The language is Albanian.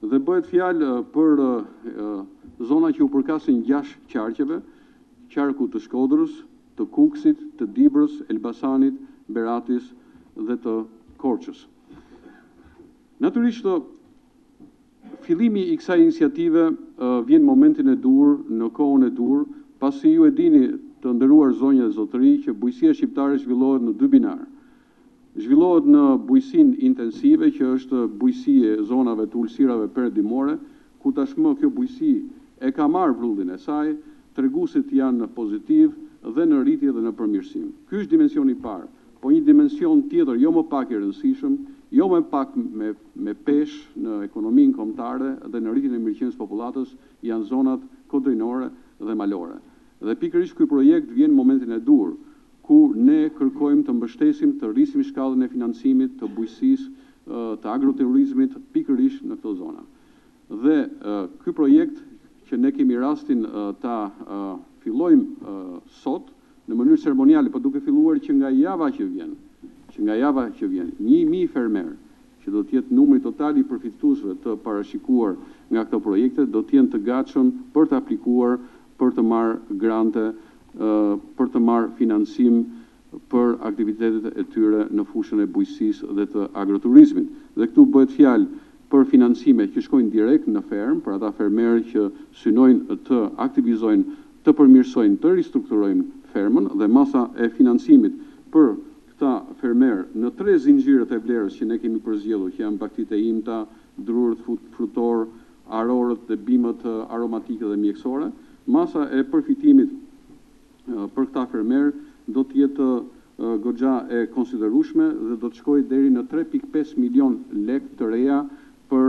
Dhe bëhet fjalë për zona që u përkasin 6 qarqeve, qarku të Shkodrës, të Kukësit, të Dibrës, Elbasanit, Beratis dhe të Korçës. Natyrisht, fillimi i kësaj iniciative vjen momentin e dur, në kohën e dur, pasi ju e dini të nderuar zonjë dhe zotëri që bujësia shqiptare zhvillohet në 2 binarë. Zhvillohet në bujësinë intensive, që është bujësi e zonave të ulësirave perëndimore, ku tashmë kjo bujësi e ka marrë vrullin e saj, treguesit janë pozitiv dhe në rritje dhe në përmirësim. Ky është dimensioni i parë, po një dimension tjetër jo më pak i rëndësishëm, jo më pak me peshë në ekonominë kombëtare dhe në rritjen e mirëqenies popullatës janë zonat kodrinore dhe malore. Dhe pikërisht ky projekt vjen në momentin e dur, ku ne kërkojmë të mbështesim, të rrisim shkallën e financimit të bujësisë, të agroturizmit pikërisht në këto zona. Dhe ky projekt që ne kemi rastin ta fillojmë sot në mënyrë ceremoniale, por duke filluar që nga java që vjen, 1000 fermer, që do të jetë numri total i përfituesve të parashikuar nga këto projekte, do të jenë të gatshëm për të aplikuar, për të marrë grante, për të marrë financim për aktivitetet e tyre në fushën e bujësisë dhe të agroturizmit. Dhe këtu bëhet fjalë për financime që shkojnë direkt në fermë, për ata fermerë që synojnë të aktivizojnë, të përmirësojnë, të ristrukturojnë fermën, dhe masa e financimit për këta fermerë në 3 zinxhirët e vlerës që ne kemi përzgjedhur, që janë baktitë e imta, drurët frutor, arorët dhe bimët aromatike dhe mjekësore, masa e përfitimit për këta fermer do të jetë goxha e konsiderueshme dhe do të shkojë deri në 3.5 milion lekë të reja për